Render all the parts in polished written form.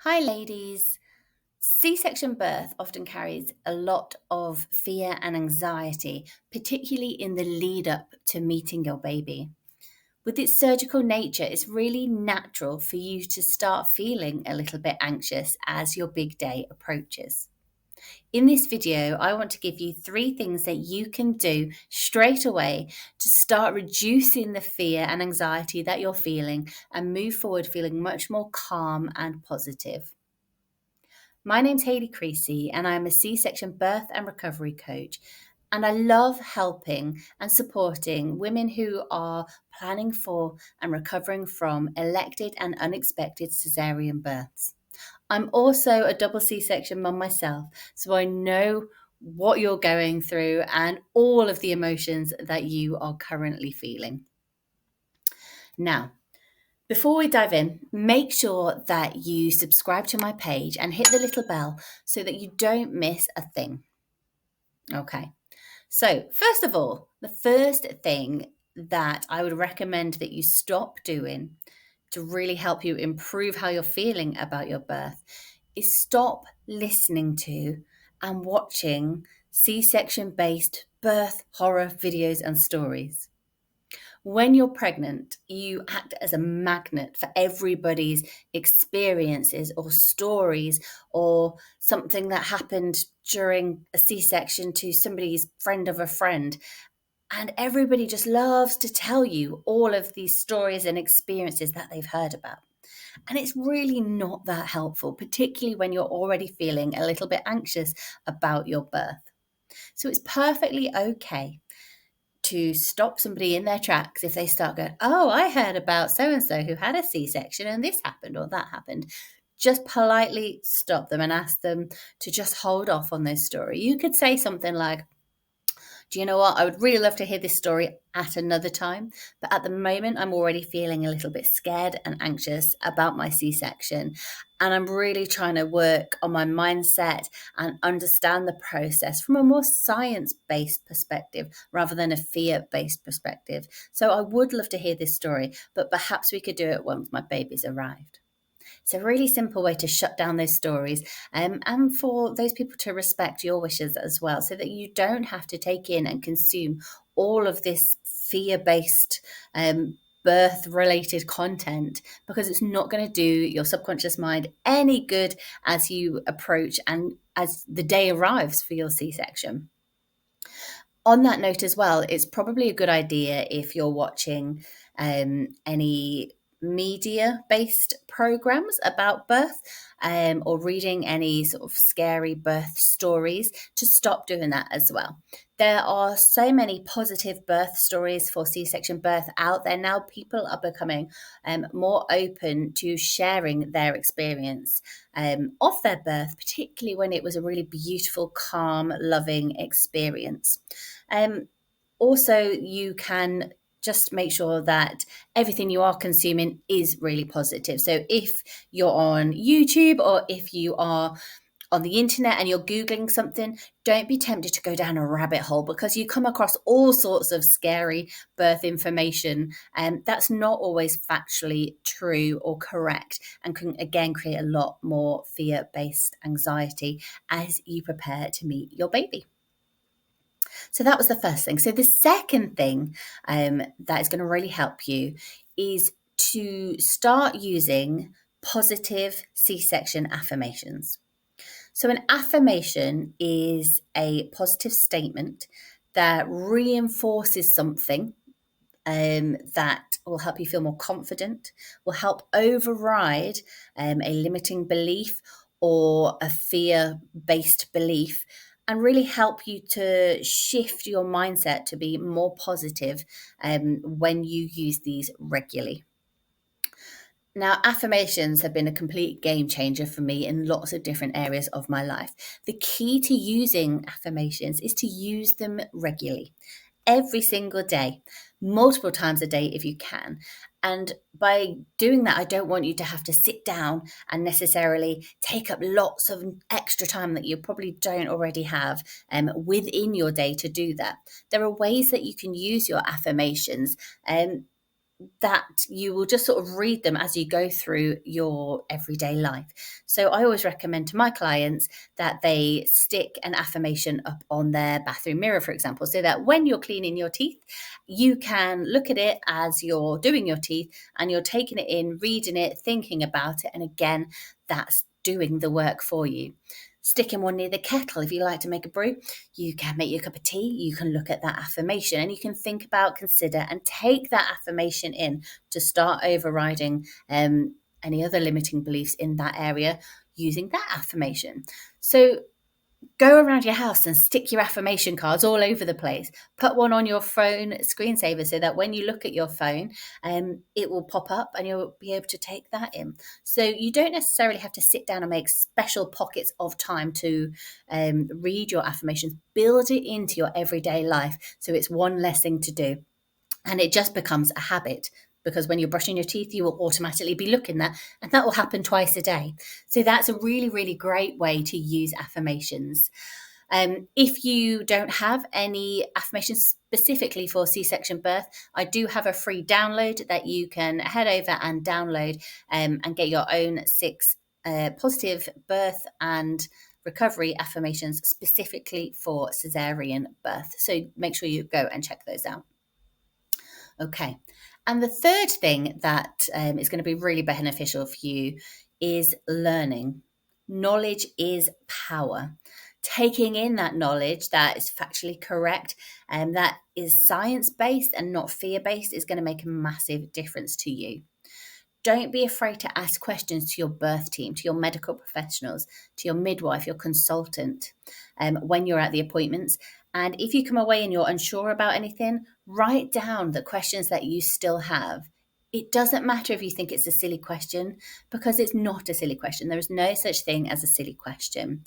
Hi, ladies. C-section birth often carries a lot of fear and anxiety, particularly in the lead up to meeting your baby. With its surgical nature, it's really natural for you to start feeling a little bit anxious as your big day approaches. In this video, I want to give you 3 things that you can do straight away to start reducing the fear and anxiety that you're feeling and move forward feeling much more calm and positive. My name's Hayley Creasy, and I'm a C-section birth and recovery coach. And I love helping and supporting women who are planning for and recovering from elected and unexpected caesarean births. I'm also a double C-section mum myself, so I know what you're going through and all of the emotions that you are currently feeling. Now, before we dive in, make sure that you subscribe to my page and hit the little bell so that you don't miss a thing. Okay, so first of all, the first thing that I would recommend that you stop doing to really help you improve how you're feeling about your birth is stop listening to and watching C-section based birth horror videos and stories. When you're pregnant, you act as a magnet for everybody's experiences or stories or something that happened during a C-section to somebody's friend of a friend. And everybody just loves to tell you all of these stories and experiences that they've heard about. And it's really not that helpful, particularly when you're already feeling a little bit anxious about your birth. So it's perfectly okay to stop somebody in their tracks if they start going, oh, I heard about so-and-so who had a C-section and this happened or that happened. Just politely stop them and ask them to just hold off on this story. You could say something like, do you know what? I would really love to hear this story at another time. But at the moment, I'm already feeling a little bit scared and anxious about my C-section. And I'm really trying to work on my mindset and understand the process from a more science-based perspective rather than a fear-based perspective. So I would love to hear this story, but perhaps we could do it once my baby's arrived. It's a really simple way to shut down those stories and for those people to respect your wishes as well, so that you don't have to take in and consume all of this fear-based birth-related content, because it's not going to do your subconscious mind any good as you approach and as the day arrives for your C-section. On that note as well, it's probably a good idea if you're watching any media-based programs about birth or reading any sort of scary birth stories to stop doing that as well. There are so many positive birth stories for C-section birth out there now. People are becoming more open to sharing their experience of their birth, particularly when it was a really beautiful, calm, loving experience. Also, you can just make sure that everything you are consuming is really positive. So if you're on YouTube or if you are on the internet and you're Googling something, don't be tempted to go down a rabbit hole, because you come across all sorts of scary birth information, and that's not always factually true or correct, and can again create a lot more fear-based anxiety as you prepare to meet your baby. So that was the first thing. So the second thing that is going to really help you is to start using positive C-section affirmations. So an affirmation is a positive statement that reinforces something that will help you feel more confident, will help override a limiting belief or a fear-based belief, and really help you to shift your mindset to be more positive when you use these regularly. Now, affirmations have been a complete game changer for me in lots of different areas of my life. The key to using affirmations is to use them regularly, every single day, multiple times a day if you can. And by doing that, I don't want you to have to sit down and necessarily take up lots of extra time that you probably don't already have within your day to do that. There are ways that you can use your affirmations that you will just sort of read them as you go through your everyday life. So I always recommend to my clients that they stick an affirmation up on their bathroom mirror, for example, so that when you're cleaning your teeth, you can look at it as you're doing your teeth and you're taking it in, reading it, thinking about it. And again, that's doing the work for you. Sticking one near the kettle. If you like to make a brew, you can make your cup of tea, you can look at that affirmation and you can think about, consider, and take that affirmation in to start overriding any other limiting beliefs in that area using that affirmation. So go around your house and stick your affirmation cards all over the place. Put one on your phone screensaver so that when you look at your phone, it will pop up and you'll be able to take that in. So you don't necessarily have to sit down and make special pockets of time to read your affirmations. Build it into your everyday life so it's one less thing to do. And it just becomes a habit, because when you're brushing your teeth, you will automatically be looking there, and that will happen twice a day. So that's a really, really great way to use affirmations. If you don't have any affirmations specifically for C-section birth, I do have a free download that you can head over and download and get your own 6 positive birth and recovery affirmations specifically for caesarean birth. So make sure you go and check those out. Okay. And the third thing that is going to be really beneficial for you is learning. Knowledge is power. Taking in that knowledge that is factually correct and that is science-based and not fear-based is going to make a massive difference to you. Don't be afraid to ask questions to your birth team, to your medical professionals, to your midwife, your consultant, when you're at the appointments. And if you come away and you're unsure about anything, write down the questions that you still have. It doesn't matter if you think it's a silly question, because it's not a silly question. There is no such thing as a silly question.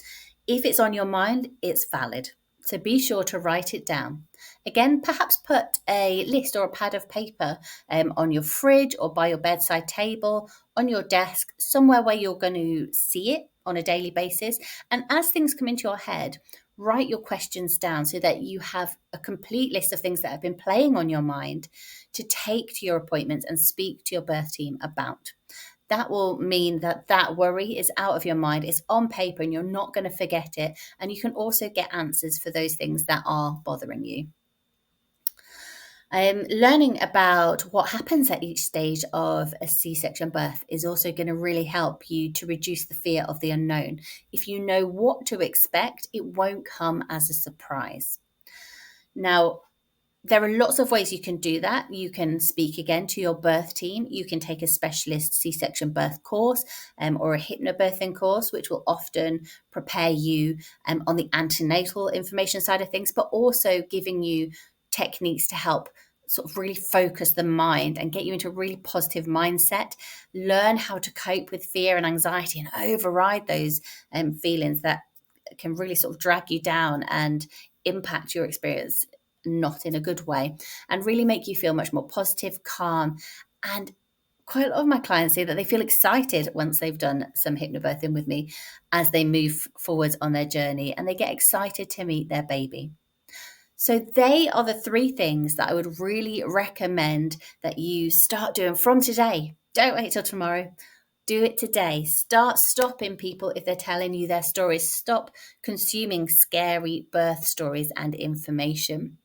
If it's on your mind, it's valid. So be sure to write it down. Again, perhaps put a list or a pad of paper on your fridge or by your bedside table, on your desk, somewhere where you're going to see it on a daily basis. And as things come into your head, write your questions down so that you have a complete list of things that have been playing on your mind to take to your appointments and speak to your birth team about. That will mean that that worry is out of your mind, it's on paper, and you're not going to forget it. And you can also get answers for those things that are bothering you. Learning about what happens at each stage of a C-section birth is also going to really help you to reduce the fear of the unknown. If you know what to expect, it won't come as a surprise. Now, there are lots of ways you can do that. You can speak again to your birth team. You can take a specialist C-section birth course or a hypnobirthing course, which will often prepare you on the antenatal information side of things, but also giving you techniques to help sort of really focus the mind and get you into a really positive mindset. Learn how to cope with fear and anxiety and override those feelings that can really sort of drag you down and impact your experience not in a good way, and really make you feel much more positive, calm. And quite a lot of my clients say that they feel excited once they've done some hypnobirthing with me as they move forwards on their journey, and they get excited to meet their baby. So they are the 3 things that I would really recommend that you start doing from today. Don't wait till tomorrow. Do it today. Start stopping people if they're telling you their stories. Stop consuming scary birth stories and information.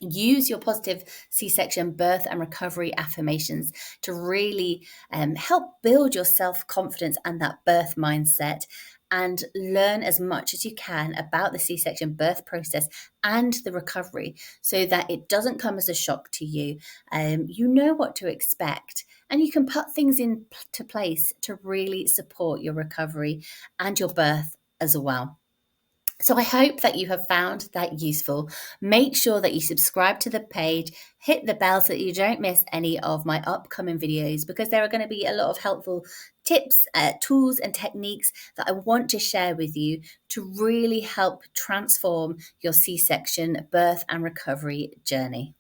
Use your positive C-section birth and recovery affirmations to really help build your self-confidence and that birth mindset, and learn as much as you can about the C-section birth process and the recovery so that it doesn't come as a shock to you. You know what to expect, and you can put things into place to really support your recovery and your birth as well. So I hope that you have found that useful. Make sure that you subscribe to the page, hit the bell so that you don't miss any of my upcoming videos, because there are going to be a lot of helpful tips, tools and techniques that I want to share with you to really help transform your C-section birth and recovery journey.